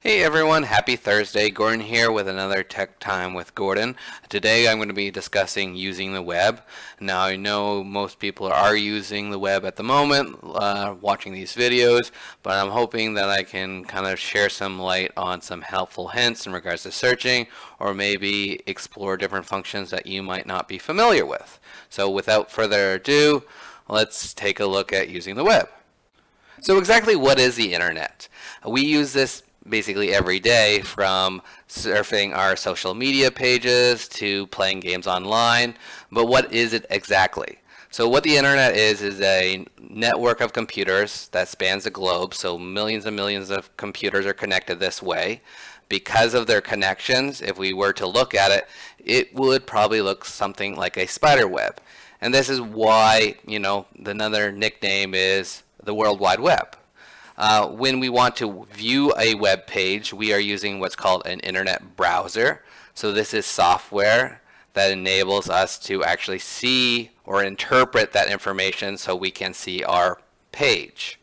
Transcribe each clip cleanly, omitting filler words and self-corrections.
Hey everyone, happy Thursday. Gordon here with another Tech Time with Gordon. Today I'm going to be discussing using the web. Now I know most people are using the web at the moment, watching these videos, but I'm hoping that I can kind of share some light on some helpful hints in regards to searching, or maybe explore different functions that you might not be familiar with. So without further ado, let's take a look at using the web. So exactly what is the internet? We use this basically every day, from surfing our social media pages to playing games online. But what is it exactly? So what the internet is a network of computers that spans the globe. So millions and millions of computers are connected this way. Because of their connections, if we were to look at it, it would probably look something like a spider web. And this is why, another nickname is the World Wide Web. When we want to view a web page, we are using what's called an internet browser. So this is software that enables us to actually see or interpret that information so we can see our page.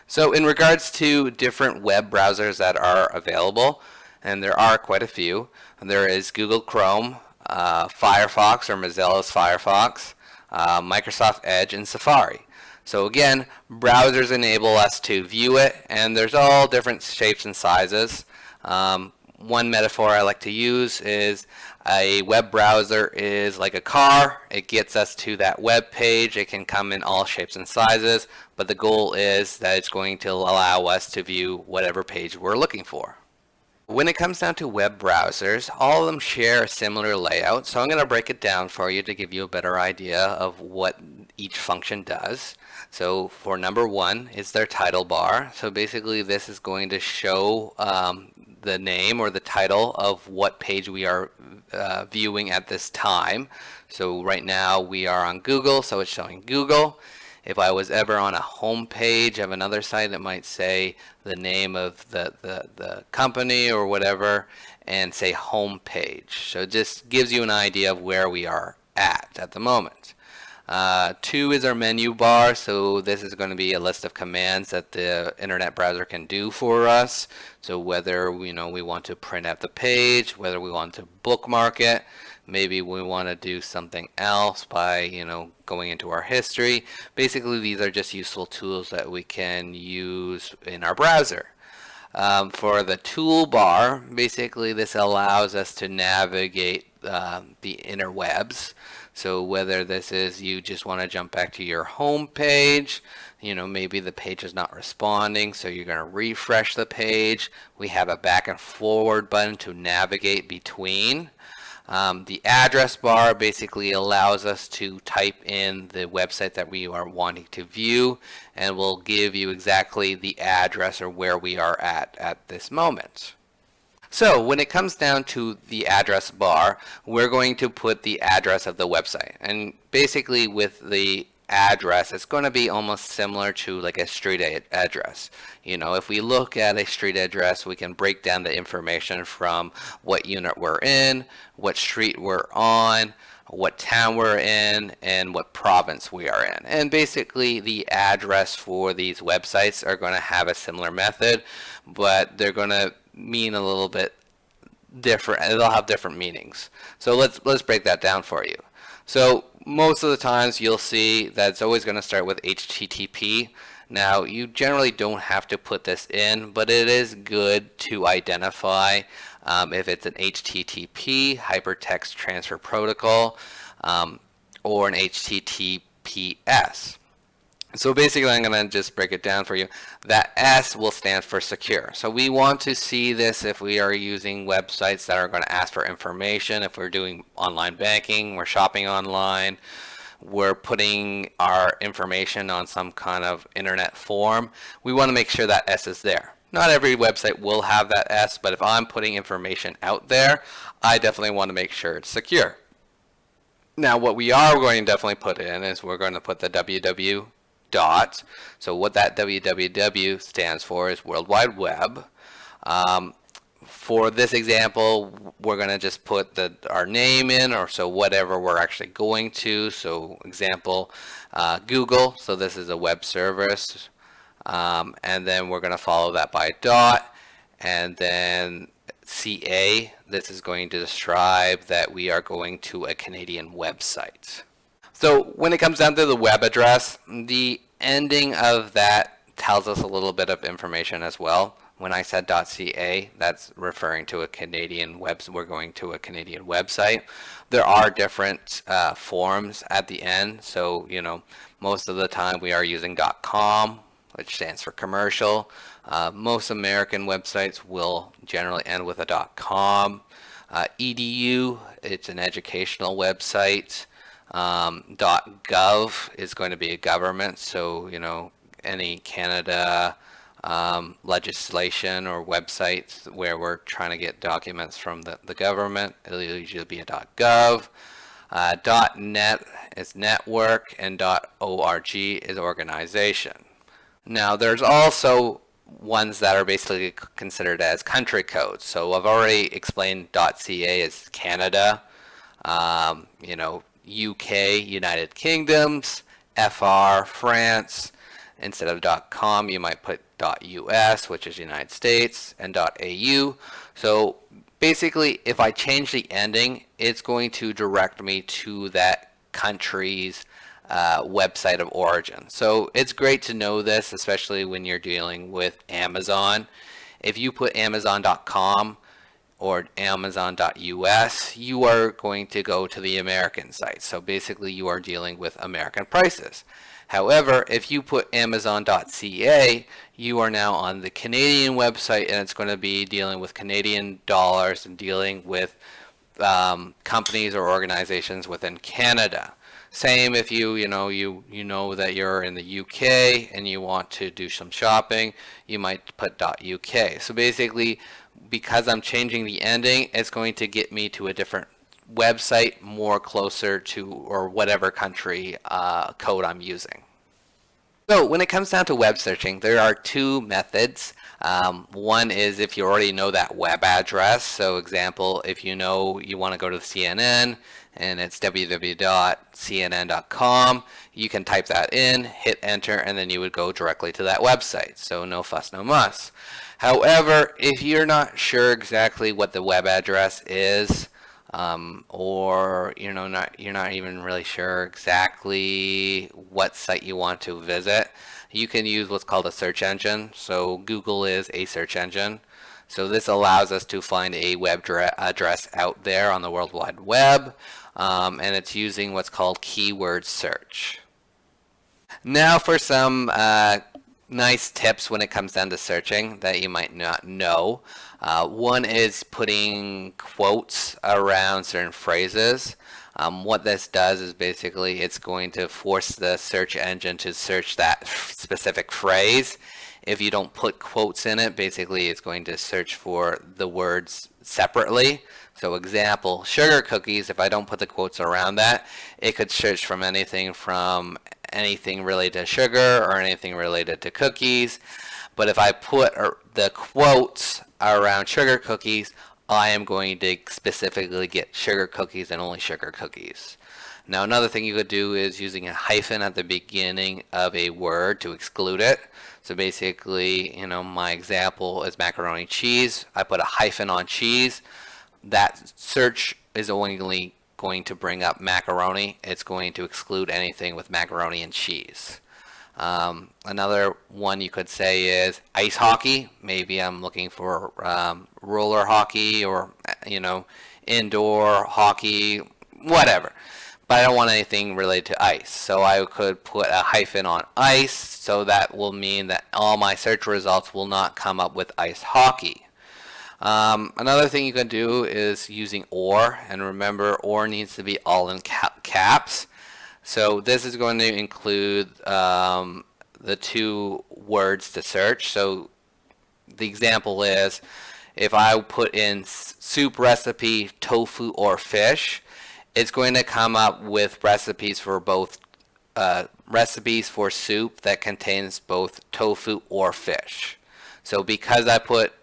So in regards to different web browsers that are available, and there are quite a few, there is Google Chrome, Firefox or Mozilla's Firefox, Microsoft Edge, and Safari. So again, browsers enable us to view it, and there's all different shapes and sizes. One metaphor I like to use is a web browser is like a car. It gets us to that web page. It can come in all shapes and sizes, but the goal is that it's going to allow us to view whatever page we're looking for. When it comes down to web browsers, all of them share a similar layout, so I'm going to break it down for you to give you a better idea of what each function does. So for number one is their title bar. So basically this is going to show the name or the title of what page we are viewing at this time. So right now we are on Google, so it's showing Google. If I was ever on a home page of another site, it might say the name of the company or whatever and say home page. So it just gives you an idea of where we are at the moment. Two is our menu bar, so this is going to be a list of commands that the internet browser can do for us. So whether we want to print out the page, whether we want to bookmark it, maybe we want to do something else by going into our history. Basically these are just useful tools that we can use in our browser. For the toolbar, basically this allows us to navigate the interwebs. So whether this is you just want to jump back to your home page, maybe the page is not responding, so you're going to refresh the page. We have a back and forward button to navigate between. The address bar basically allows us to type in the website that we are wanting to view, and will give you exactly the address or where we are at this moment. So when it comes down to the address bar, we're going to put the address of the website. And basically with the address, it's going to be almost similar to like a street address. If we look at a street address, we can break down the information from what unit we're in, what street we're on, what town we're in, and what province we are in. And basically the address for these websites are going to have a similar method, but they're going to mean a little bit different. They'll have different meanings. So let's break that down for you. So most of the times you'll see that it's always going to start with HTTP. Now you generally don't have to put this in, but it is good to identify if it's an HTTP, Hypertext Transfer Protocol, or an HTTPS. So basically I'm going to just break it down for you. That S will stand for secure. So we want to see this if we are using websites that are going to ask for information. If we're doing online banking, we're shopping online, we're putting our information on some kind of internet form, we want to make sure that S is there. Not every website will have that S, but if I'm putting information out there, I definitely want to make sure it's secure. Now what we are going to definitely put in is we're going to put the www. So what that www stands for is World Wide Web. For this example, we're going to just put our name in, or so whatever we're actually going to. So example, Google. So this is a web service. and then we're going to follow that by a dot, and then CA. This is going to describe that we are going to a Canadian website. So when it comes down to the web address, the ending of that tells us a little bit of information as well. When I said .ca, that's referring to a Canadian we're going to a Canadian website. There are different forms at the end. So, most of the time we are using .com, which stands for commercial. Most American websites will generally end with a .com. .edu, it's an educational website. .gov is going to be a government, so any Canada legislation or websites where we're trying to get documents from the government, it'll usually be a .gov. .net is network, and .org is organization. Now there's also ones that are basically considered as country codes. So I've already explained .ca is Canada, UK, United Kingdoms, FR, France. Instead of .com, you might put .us, which is United States, and .au. So basically, if I change the ending, it's going to direct me to that country's website of origin. So it's great to know this, especially when you're dealing with Amazon. If you put Amazon.com or Amazon.us, you are going to go to the American site. So basically, you are dealing with American prices. However, if you put Amazon.ca, you are now on the Canadian website, and it's going to be dealing with Canadian dollars and dealing with companies or organizations within Canada. Same if you know that you're in the UK and you want to do some shopping, you might put .uk. So basically, because I'm changing the ending, it's going to get me to a different website more closer to or whatever country code I'm using. So when it comes down to web searching, there are two methods. One is if you already know that web address. So example, if you know you want to go to CNN and it's www.cnn.com, you can type that in, hit enter, and then you would go directly to that website. So no fuss, no muss. However, if you're not sure exactly what the web address is, or you're not even really sure exactly what site you want to visit, you can use what's called a search engine. So Google is a search engine. So this allows us to find a web address out there on the World Wide Web, and it's using what's called keyword search. Now for some nice tips when it comes down to searching that you might not know. One is putting quotes around certain phrases. What this does is basically it's going to force the search engine to search that specific phrase. If you don't put quotes in it, basically it's going to search for the words separately. So example, sugar cookies, if I don't put the quotes around that, it could search from anything related to sugar or anything related to cookies. But if I put the quotes around sugar cookies, I am going to specifically get sugar cookies and only sugar cookies. Now another thing you could do is using a hyphen at the beginning of a word to exclude it. So basically, my example is macaroni cheese. I put a hyphen on cheese. That search is only going to bring up macaroni. It's going to exclude anything with macaroni and cheese. Another one you could say is ice hockey. Maybe I'm looking for roller hockey or indoor hockey, whatever. But I don't want anything related to ice. So I could put a hyphen on ice, so that will mean that all my search results will not come up with ice hockey. Another thing you can do is using or, and remember or needs to be all in caps. So this is going to include the two words to search. So the example is if I put in soup recipe, tofu, or fish, it's going to come up with recipes for both recipes for soup that contains both tofu or fish. So because I put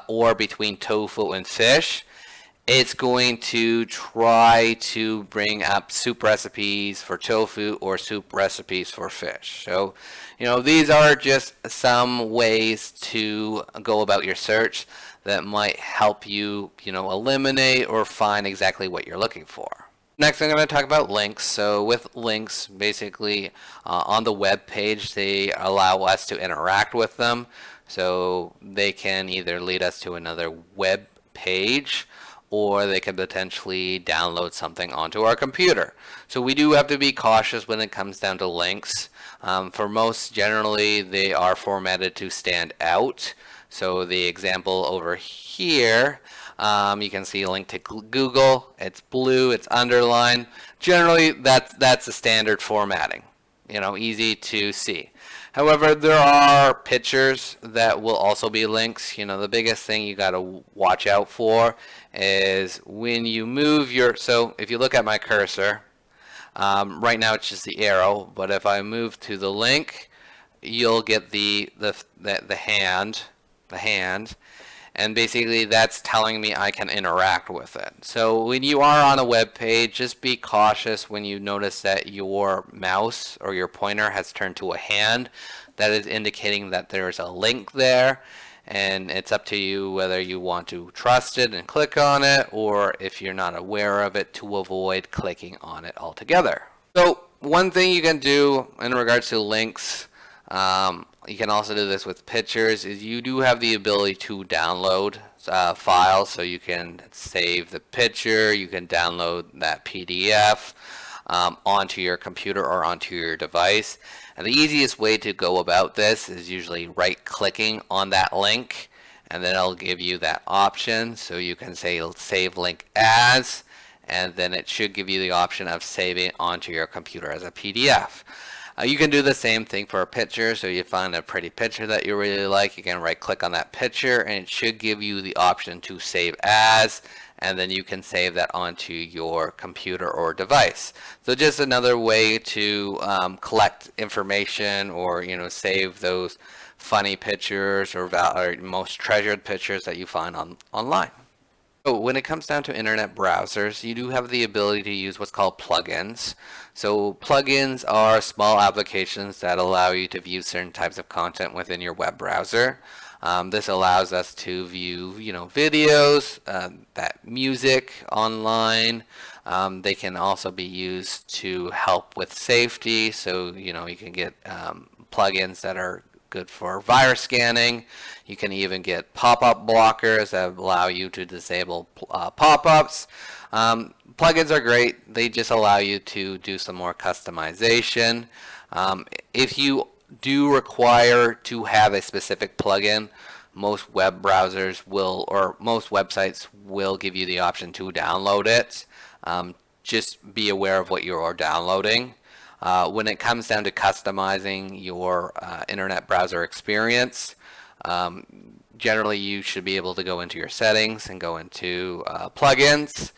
or between tofu and fish, it's going to try to bring up soup recipes for tofu or soup recipes for fish. So, these are just some ways to go about your search that might help you, eliminate or find exactly what you're looking for. Next, I'm going to talk about links. So with links, basically on the web page, they allow us to interact with them. So they can either lead us to another web page, or they can potentially download something onto our computer. So we do have to be cautious when it comes down to links. For most, generally, they are formatted to stand out. So the example over here, you can see a link to Google. It's blue, it's underlined. Generally, that's the standard formatting. Easy to see. However, there are pictures that will also be links. The biggest thing you got to watch out for is when you move so if you look at my cursor, right now it's just the arrow, but if I move to the link, you'll get the hand, and basically that's telling me I can interact with it. So when you are on a web page, just be cautious when you notice that your mouse or your pointer has turned to a hand. That is indicating that there's a link there, and it's up to you whether you want to trust it and click on it, or if you're not aware of it, to avoid clicking on it altogether. So one thing you can do in regards to links, you can also do this with pictures, is you do have the ability to download files. So you can save the picture, you can download that PDF onto your computer or onto your device. And the easiest way to go about this is usually right clicking on that link, and then it'll give you that option. So you can say save link as, and then it should give you the option of saving it onto your computer as a PDF. You can do the same thing for a picture. So you find a pretty picture that you really like, you can right click on that picture, and it should give you the option to save as, and then you can save that onto your computer or device. So just another way to collect information, or save those funny pictures or most treasured pictures that you find online. So when it comes down to internet browsers, you do have the ability to use what's called plugins. So plugins are small applications that allow you to view certain types of content within your web browser. This allows us to view, videos, that music online. They can also be used to help with safety. So, you can get plugins that are good for virus scanning. You can even get pop-up blockers that allow you to disable pop-ups. Plugins are great. They just allow you to do some more customization. If you do require to have a specific plugin, most web browsers will, or most websites will give you the option to download it. Just be aware of what you're downloading. When it comes down to customizing your internet browser experience, generally you should be able to go into your settings and go into plugins.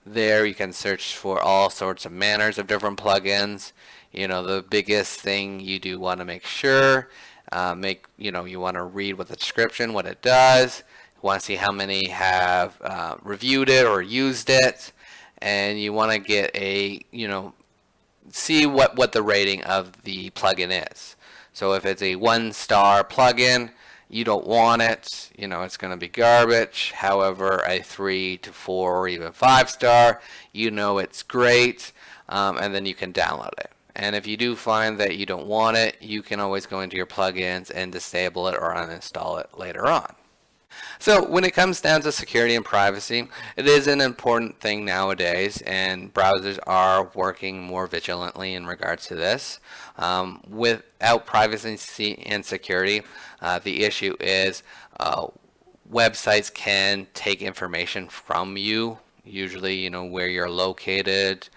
There you can search for all sorts of manners of different plugins. The biggest thing you do want to make sure, you want to read what the description, what it does. You want to see how many have reviewed it or used it, and you want to get a, see what the rating of the plugin is. So if it's a 1-star plugin, you don't want it, it's going to be garbage. However, a 3 to 4 or even 5-star, it's great, and then you can download it. And if you do find that you don't want it, you can always go into your plugins and disable it or uninstall it later on. So when it comes down to security and privacy, it is an important thing nowadays, and browsers are working more vigilantly in regards to this. Without privacy and security, the issue is websites can take information from you, usually where you're located.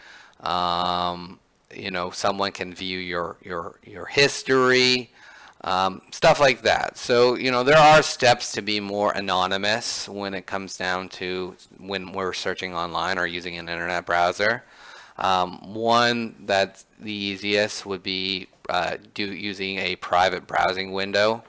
Someone can view your history. Stuff like that. So, there are steps to be more anonymous when it comes down to when we're searching online or using an internet browser. One that's the easiest would be using a private browsing window.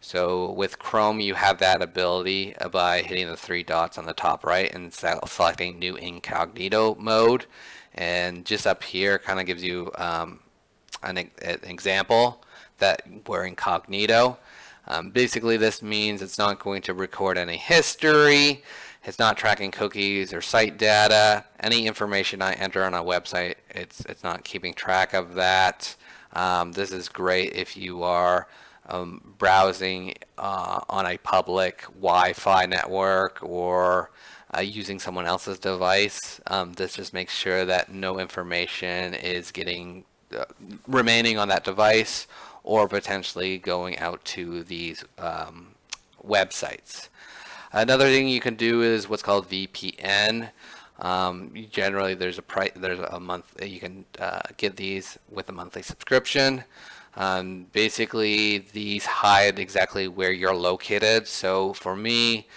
So with Chrome, you have that ability by hitting the three dots on the top right and selecting New Incognito Mode. And just up here kind of gives you an example that we're incognito. Basically, this means it's not going to record any history. It's not tracking cookies or site data. Any information I enter on a website, it's not keeping track of that. This is great if you are browsing on a public Wi-Fi network or using someone else's device. This just makes sure that no information is getting remaining on that device or potentially going out to these websites. Another thing you can do is what's called VPN. Generally, there's a month you can get these with a monthly subscription. Basically, these hide exactly where you're located. So for me,